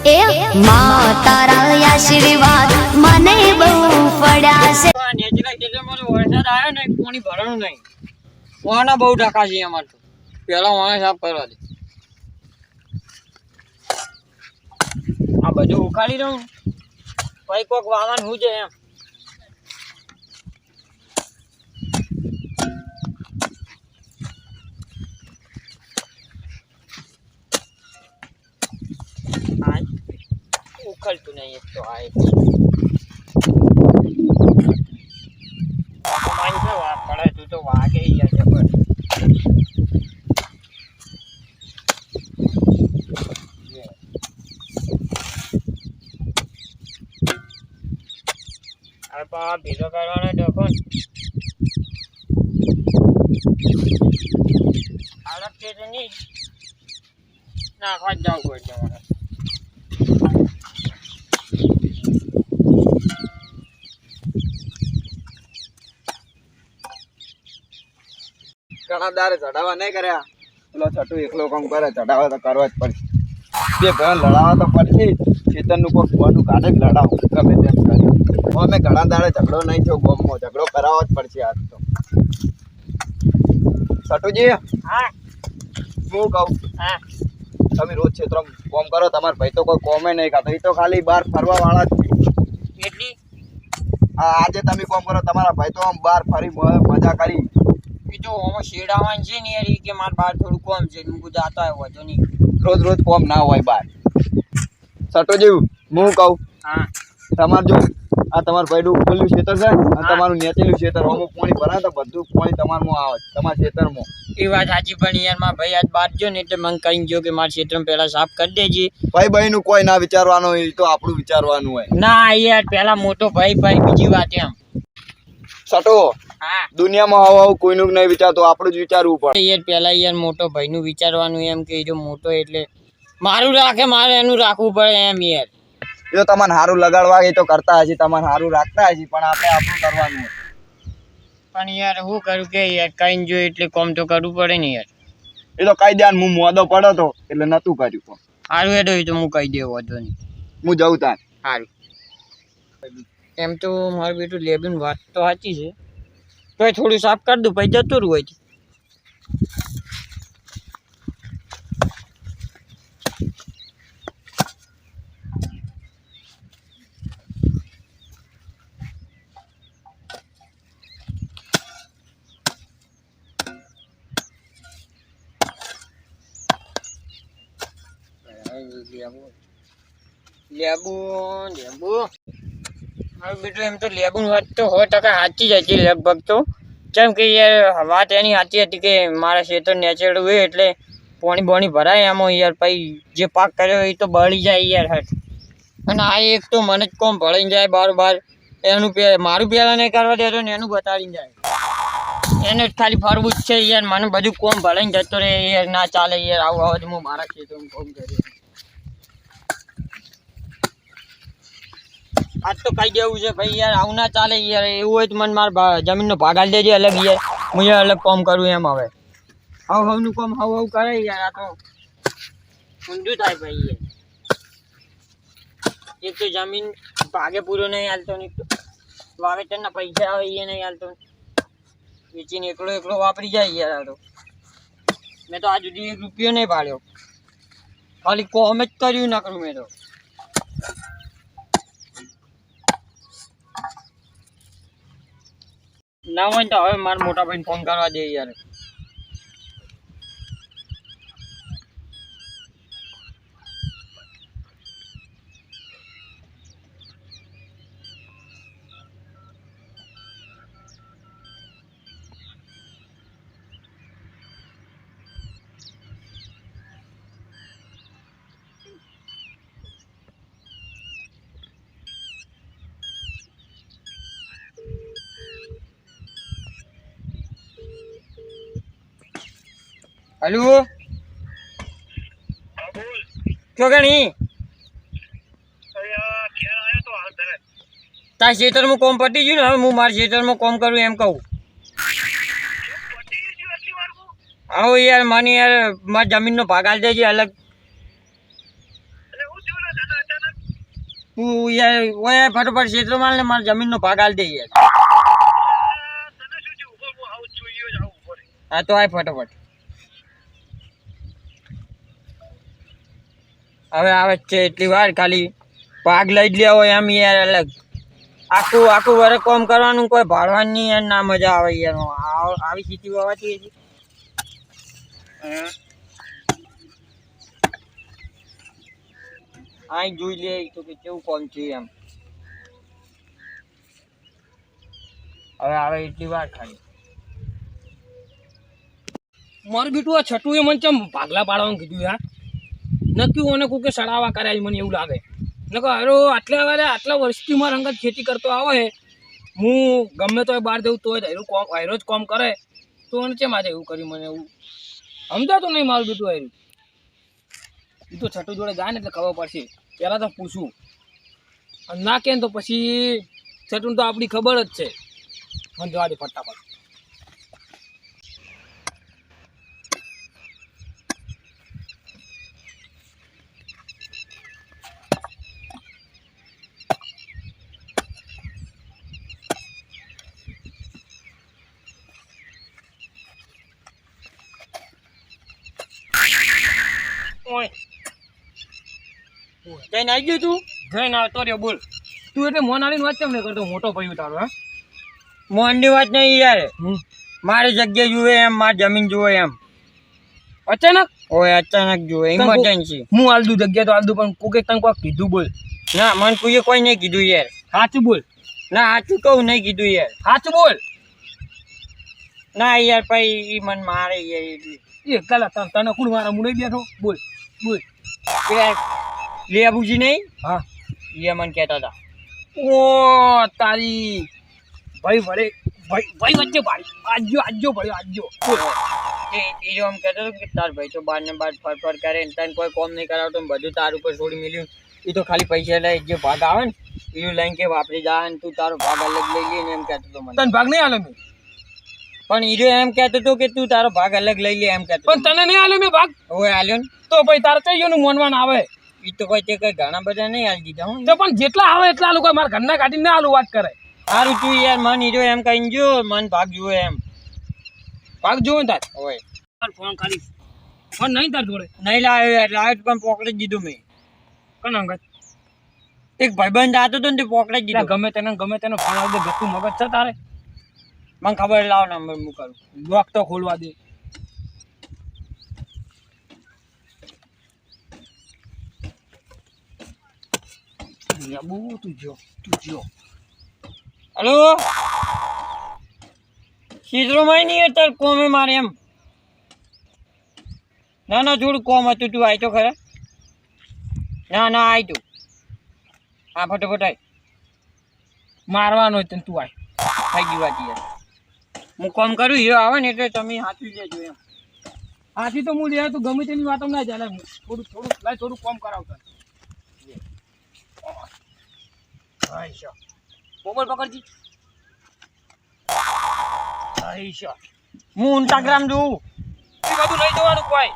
એ માં તારા આશીર્વાદ મને બહુ પડ્યા છે। નેચરલ ખેતરમાં વરસાદ આવ્યો ને પાણી ભરવાનું નહીં, વાના બહુ ઢાકા છે અમારે તો, પેલા વાના સાફ કરવા દે। આ બધું ઉખાડી દઉં પછી કોક વાવાનું શું છે એમ। ઉખડતું નહીં એક તો આ પડે તું તો વાગે યાર જબર। હવે પા ભેગો કરવાનો ડોકો અલગ છે તો નહીં નાખવા જ જવું પડશે મારે। ઘણા દારે ચઢાવા નહીં કર્યા, પેલો છઠ્ઠું એકલો કામ કરે, ચઢાવા તો કરવા જ પડશે। બે ભાઈ લડાવા તો પડશે, ખેતરનું કોઈ બોનું કાઢે જ લડાવું ગમે તેમ કરી। અમે ઘણા દાડે ઝઘડો નહીં થયો, ગોમમાં ઝઘડો કરાવવો જ પડશે આજ તો। છઠ્ઠુજી હા હું કહું, હા તમે રોજ ક્ષેત્રમાં કોમ કરો, તમારા ભાઈ તો કોઈ કોમે નહીં ખાતો, એ તો ખાલી બહાર ફરવા વાળા જ છે। એટલી આજે તમે કોમ કરો, તમારા ભાઈ તો આમ બહાર ફરી મજા કરી। એ તો આમાં શેડાવાનું છે ને યાર, કે મારે બહાર થોડું કોમ છે, હું જાતા હોય તો નહીં, રોજ રોજ કોમ ના હોય બહાર। છઠ્ઠુજી હું કહું, હા તમારે જો આ તમારું ભાઈનું ઉપરનું ખેતર છે અને તમારું નીચેનું ખેતર, અમુક પાણી ભરાય તો બધું પાણી તમારમાં આવે, તમારા ખેતરમાં। એ વાત સાચી, પણ યાર મારા ભાઈ આજ બહાર ગયો ને એટલે મને કહી ગયો કે મારા ક્ષેત્રમાં પહેલા સાફ કરી દેજે। ભાઈ નું કોઈ ના વિચારવાનું, એ તો આપણું વિચારવાનું હોય। ના યાર પેલા મોટો ભાઈ બીજી વાત એમ। છઠ્ઠો હા દુનિયામાં આવું કોઈનું નહીં વિચારતું, આપણું જ વિચારવું પડે યાર। પેલા યાર મોટો ભાઈનું વિચારવાનું એમ કે જો મોટો એટલે મારું રાખે, મારે એનું રાખવું પડે એમ યાર। એ તો તમારે સારું લગાડવા એ તો કરતા હશે, તમારે સારું રાખતા હશે, પણ આપણે આપણું કરવાનું હોય। પણ યાર શું કરું કે યાર કઈ જોયું એટલે કોમ તો કરવું પડે ને યાર। એ તો કહી દે, હું મોદો પડ્યો તો એટલે નતું કર્યું કોમ। સારું હેડો એ તો હું કહી દેવો વાંધો નહીં, હું જઉં તાર। સારું એમ તો મારું બેટું લેબન વાત તો સાચી છે, તો થોડું સાફ કરી દઉં પછી જતું રહું હોય। લેબુ મારું બેટું એમ તો લેબુ વાત તો 100% સાચી જ હતી લગભગ તો, કેમ કે યાર વાત એની સાચી હતી કે મારા ક્ષેત્ર નેચરલ હોય એટલે પાણી બોણી ભરાય એમાં યાર, પછી જે પાક કર્યો એ તો બળી જાય યાર હટ। અને આ એક તો મને જ કોમ ભળાઈને જાય બાર એનું મારું પહેલાં નહીં કરવા દેતો ને એનું બતાડીને જાય, એને જ ખાલી ફરવું જ છે યાર। મને બધું કોમ ભળાઈને જતો રહે યાર, ના ચાલે યાર, આવું આવું હું મારા ક્ષેત્રમાં કોમ કર્યું આજ તો કહી દેવું છે ભાઈ યાર, આવું ના ચાલે યાર। એવું હોય તો મને મારા જમીનનો ભાગ આલી દેજે અલગ યાર, હું યાર અલગ કોમ કરું એમ। હવે હવનું કોમ હવ કરે યાર, આ તો ઊંધું થાય ભાઈ યાર। એક તો જમીન ભાગે પૂરો નહીં હાલતો ને, વાવેતરના પૈસા આવે એ નહીં હાલતો, વેચીને એકલો વાપરી જાય યાર। આ તો મેં તો આજ સુધી 1 રૂપિયો નહીં ભાડ્યો, ખાલી કોમ જ કર્યું ના કરું મેં તો। ના હોય તો હવે મારા મોટા ભાઈને ફોન કરવા દે યાર। हेलो क्यों गणी तार क्षेत्र में कॉम पटी गयु ने, हूँ मार क्षेत्र में कॉम करूँ एम कहूँ। आओ यार मानी यार मार जमीन नो भाग आल देजे अलग। તું યાર ઓય ફટોફટ ક્ષેત્ર માલ ને મારા જમીનનો ભાગ આલ દે યાર. હા તો આય ફટોફટ. હવે આવે જ છે એટલી વાર, ખાલી ભાગ લઈ જ લેવો એમ યાર. અલગ આખું વર્ષ કામ કરવાનું, કોઈ ભાડવાનું નહીં યાર. ના મજા આવે યાર. આવી સ્થિતિ હોવાથી હજી આ જોઈ લે તો કે કેવું કોમ છે એમ. હવે આવે એટલી વાર ખાલી. મારું બેટું આ છઠ્ઠું એ મને ચમ ભાગલા પાડવાનું કીધું યાર. નક્કી ઓને કોકે સડાવા કરાય મને એવું લાગે. નકો હારો આટલા વર્ષથી મારા અંગત ખેતી કરતો આવે, હું ગમે તો બહાર જવું તોય હારો જ કોમ કરે, તો એને ચેમ આજે એવું કર્યું મને એવું સમજાતું નહીં મારું બેટું હાર્યું. એ તો છઠ્ઠું જોડે જાય ને એટલે ખબર પડશે. પહેલાં તો પૂછું, અને ના કે તો પછી છઠ્ઠું તો આપણી ખબર જ છે. મને જવા દે ફટાફટ. જઈને આવી ગયું તું? જઈને આવતો રહ્યો. બોલ તું એટલે મોન આલીને વાત કેમ નહીં કરતો? મોટો ભાઈ તારો હા? મોહનની વાત નહીં યાર. મારી જગ્યા જુએ એમ, મારી જમીન જુએ એમ. અચાનક ઓય અચાનક જુએ, ઇમરજન્સી. હું હાલ દઉં જગ્યા તો હાલ દઉં, પણ કોકે તને કોઈ કીધું? બોલ ના મને કોઈએ કોઈ નહીં કીધું યાર. સાચું બોલ. ના સાચું કહું, નહીં કીધું યાર. સાચું બોલ. ના યાર પછી મને મારે યાર એટલે. એ કાલા તને કોણ મારા મું નહીં બેઠો? બોલ બોલ. લેબુજી નહીં? હા એ મને કહેતા હતા. ઓ તારી ભાઈ વડે ભાઈ વચ્ચે ભાઈ આજજો ભળ્યો આજજો. એ એમ કહેતો હતો કે તાર ભાઈ તો બાર ને બાર ફર કરે ને તને કોઈ કોમ નહીં કરાવતો ને બધું તાર ઉપર છોડી મેલ્યું. એ તો ખાલી પૈસા લઈ જે ભાગ આવે ને એ લઈને કે વાપરી જાય ને તું તારો ભાગ અલગ લઈ લે ને એમ કહેતો હતો મને. તને ભાગ નહીં આલે મેં? પણ હીરો એમ કહેતો હતો કે તું તારો ભાગ અલગ લઈ લે એમ કહેતો. પણ તને નહીં આલે મેં ભાગ? હવે આલ્યો ને તો ભાઈ તારે કઈ ગયું મોનવાન આવે? એ તો કોઈ તે કઈ ઘણા બધા નહીં આલી દીધા હું. તો પણ જેટલા આવે એટલા લોકો મારા ઘરના કાઢીને ના આલું વાત કરે. સારું તું યાર મન હીરો એમ કહીને જો મન ભાગ જુએ એમ. ભાગ જોવે તાર હોય ફોન ખાલી ફોન નહીં તાર જોડે? નહીં લાવ્યો એટલે લાવ્યો પણ પકડી જ દીધું મેં. કોણ અંગત? એક ભાઈબંધ આતો હતો ને તે પકડી જ દીધો. ગમે તેનો ફોન આવી દે. ગતું મગજ છે તારે? મને ખબર, લાવ નંબર હું કરું. લોક તો ખોલવા દે. તું જો હલો સીધરો માં નહીં અત્યારે કોમે મારે એમ. ના થોડું કોમ હતું. તું આય તો ખરા? ના આય તું. હા ફટોફટ આય. મારવાનો હોય તને તું આય. થઈ ગઈ વાત યાર. હું કોમ કરું હીરો આવે ને એટલે તમે હાથવી લેજો એમ. આથી તો હું લે તું ગમે તેની વાતો ના ચાલે. થોડું કોમ કરાવતા. મોબાઈલ પકડજી. હું ઇન્સ્ટાગ્રામ જોઉં. એ બધું નહીં જોવાનું કોઈ.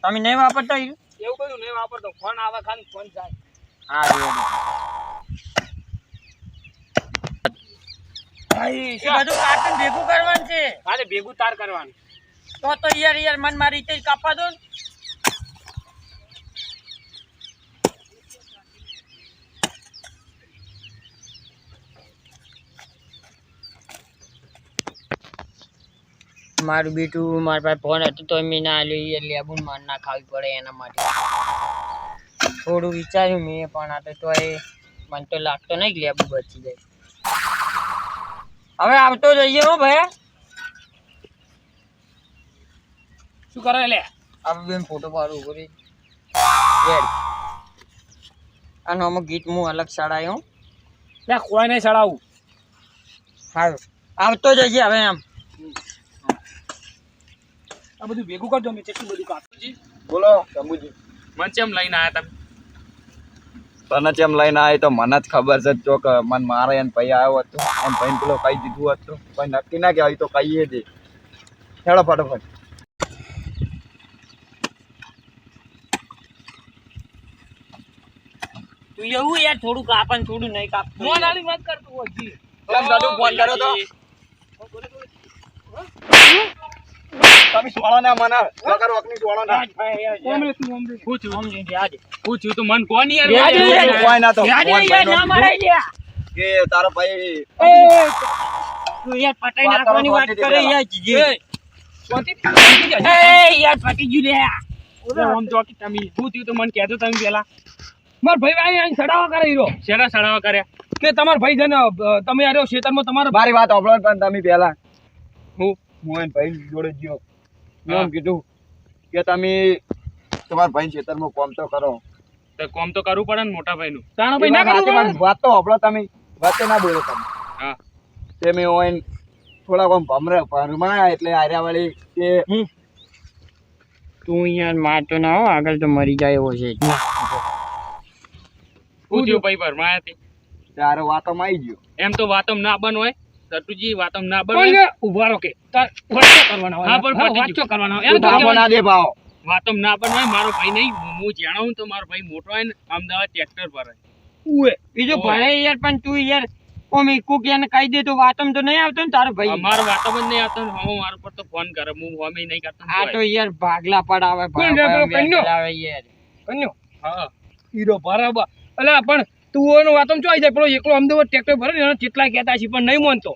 તમે નહીં વાપરતા હીરો? એવું બધું નહીં વાપરતો. ફોન આવે ખાલી ફોન જાય. હા એ બધું કાર્ટૂન ભેગું કરવાનું છે. અરે ભેગું તાર કરવાનું. તો યાર મન મારી રીતે કાપવા દો ને. મારું બેટું મારા પાસે ફોન હતો તો મેં ના લે લેબુ માર ના ખાવી પડે એના માટે થોડું વિચાર્યું મેં, પણ આ તો એ મને તો લાગતો નહીં લેબુ બચી જાય. હવે આવતો જઈએ હો ભાઈ. શું કરે લે? આપણે બેન ફોટો પાડું ઉભો રહી. રેડ અને અમુક ગીત હું અલગ ચડાયો. ત્યાં કોઈ નહીં ચડાવું. સારું આવતો જઈએ હવે એમ. આ બધું ભેગું કરજો. મેં કેટલું બધું કાપજી. બોલો શંભુજી. મને ચેમ લઈને આવ્યા તમે? તને ચેમ લઈને આવી તો મને જ ખબર છે. ચોક મને મારે એને પૈ આવ્યો હતો એમ ભાઈને પેલો કહી દીધું હતું. કોઈ નક્કી ના કહેવાય તો કહીએ દે. હેડો ફટોફટ. તું એવું યાર થોડું કાપન થોડું નહીં કાપ ફોન આલી વાત કરતો હોય જી. કેમ દાદુ ફોન કર્યો તો તમે સોળો ના મને વગર વખની સોળો ના ઓમ રે તું ઓમ રે. પૂછ્યું તું મન કોણ યાર યાદ વાત યાર. કરે? કોઈ ના તો યાર ફોન યાર ભાઈનો ના મારાય લ્યા. કે તારો ભાઈ તું યાર પટાઈ વાત કરો, નાખવાની વાત શાંતિથી કરે પેલા. યાર જીજે. શાંતિથી એ યાર પટી ગયું લ્યા. આમ તો કે તમે શું થયું તો મને કહેજો તમે પેલા માર ભાઈ આઈ સડાવા કરે હીરો શેના સડાવા કર્યા કે તમાર ભાઈ છે ને તમે આર્યો ખેતરમાં તમારા મારી વાત સાંભળો પણ તમે પહેલા હું હું એને ભાઈ જોડે ગયો મેં એમ કીધું કે તમે તમારા ભાઈ ખેતરમાં કામ તો કરો તો કોમ તો કરવું પડે ને મોટા ભાઈ નું તાણા ભાઈ ના કરવું પણ પડે વાત તો સાંભળો તમે વાત તો ના બોલો તમે હા તે મેં ઓન થોડા આમ ભરમાયા એટલે આર્યા વાળી કે તું યાર મારતો ના હો આગળ તો મરી જાય એવો છે શું થયું ભાઈ ભરમાયાથી તારો વાતોમાં આવી ગયો એમ તો વાતમ ના બન હોય સતુજી વાતમ ના બન હોય ઉભા રહો કે વાતો કરવાના હોય હા પણ વાતો કરવાના હોય તું ધાબો ના દે ભાવ વાતમ ના બન હોય મારો ભાઈ નહીં હું જાણું તો મારો ભાઈ મોટો હોય ને અમદાવાદ ટ્રેક્ટર ભરે ઉએ બીજો ભલે યાર પણ તું યાર ઓમે કોક એને કહી દે તો વાતમ તો નહીં આવતો ને તારો ભાઈ અમારો વાતો જ નહીં આવતો ને હું મારા પર તો ફોન કરે હું હોમે નહીં કરતો આ તો યાર ભાગલા પડાવે કોણ રે પેલો કન્યો? યાર કન્યો હા હીરો બરાબર અલા પણ તું એનો વાતમ ચોઈ જાય પેલો એકલો અમદાવાદ ટ્રેક્ટર ભરે ને એને કેટલા કહેતા છે પણ નહીં માનતો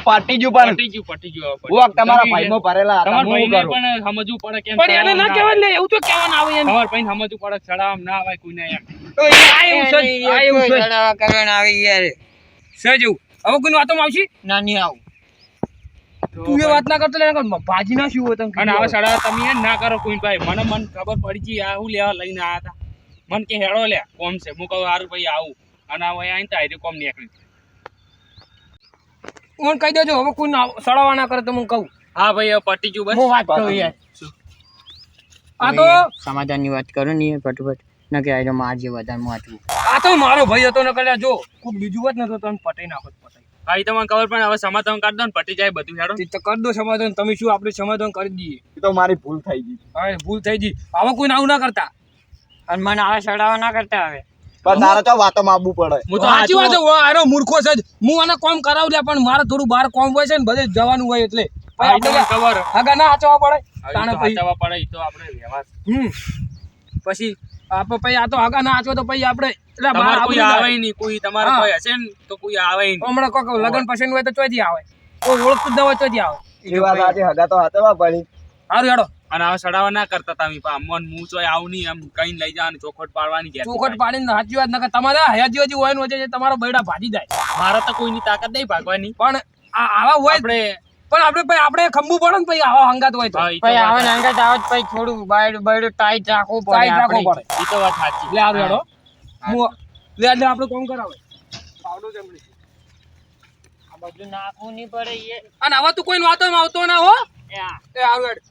પાટી ગયું પણ પટી ગયું હું તમારા ભાઈમાં ભરેલા હતા તમારા હું ભાઈને કરું પણ સમજવું પડે કેમ પણ એને ના કહેવાય લે એવું તો કહેવાનું આવે એને તમારા ભાઈને સમજવું પડે સડામ ના આવે કોઈને યાર તો આ એવું છે આ એવું છે ચડાવા કરવાના આવે યાર સજ એવું હવે કોઈની વાતોમાં આવશે ના નહીં આવું તું એ વાત ના કરતો લે ભાજી ના શું હોય તમે અને આવા સડા તમે એ ના કરો કોઈ ભાઈ મને ખબર પડી ગઈ આ હું લેવા લઈને આયા હતા મન કે હેડો લે કોમ છે હું કહું હારું ભાઈ આવું અને આ આઈને તો આઈ કોમ નીકળી મને કહી દેજો હવે કોઈ સડાવા ના કરે તો હું કહું હા ભાઈ હવે પટી ગયું બસ હું વાત કરું યાર આ તો સમાધાનની વાત કરો ને યાર ફટફટ ના કે આજો મારજે વધારે વાંચવું આ તો મારો ભાઈ હતો ને કદાચ જો કોક બીજું હોત ને તો તને પટાઈ નાખો પટાઈ હા એ તમને ખબર પણ હવે સમાધાન કરી દો ને પટી જાય બધું હેડો તો કરી દો સમાધાન તમે શું આપણે સમાધાન કરી દઈએ એ તો મારી ભૂલ થઈ ગઈ હા ભૂલ થઈ ગઈ હવે કોઈ આવું ના કરતા અને મને આવા ચડાવા ના કરતા આવે પણ તારે તો વાતોમાં આવવું પડે હું તો સાચી વાત છે આનો મૂર્ખો છે જ. હું આને કોમ કરાવું લે પણ મારે થોડું બહાર કોમ હોય છે ને બધે જવાનું હોય એટલે ખબર આગા ના હાચવા પડે તાણે હાચવા પડે ઈ તો આપણે વ્યવહાર પછી આપણે પછી આ તો આગા ના હાચવો તો પછી આપણે એટલે બહાર કોઈ આવે નહીં કોઈ તમારે કોઈ હશે ને તો કોઈ આવે નહીં હમણાં કોક લગન પસંદ હોય તો ચોથી આવે કોઈ ઓળખતું જ ન હોય ચોથી આવે એ વાત આજે હગા તો હાથવા પડી સારું હેડો અને હવે સડાવા ના કરતા તમે મન હું ચોય આવું નહીં એમ કઈ લઈ જવાનું ચોખટ પાડવાની કે ચોખટ પાડીને સાચી વાત નકર તમારે હયાજી હોય ને વચ્ચે તમારો બૈડા ભાજી જાય મારે તો કોઈની તાકાત નહીં ભાગવાની પણ આવા હોય આપણે આપણે ખંભું પડે ને પછી આવા હંગાત હોય તો પછી આવા નાંગત આવત પછી થોડું બાયડું બાયડું ટાઈટ રાખવું પડે ટાઈટ રાખવું આપણે. પડે ઈ તો વાત સાચી લે હારું હેડો હું લે આપણે કોમ કરાવે પાવડો જમણી આ બધું નાખવું નહીં પડે યાર અને હવે તું કોઈ વાતોમાં આવતો ના હો એ હા. એ હારું હેડ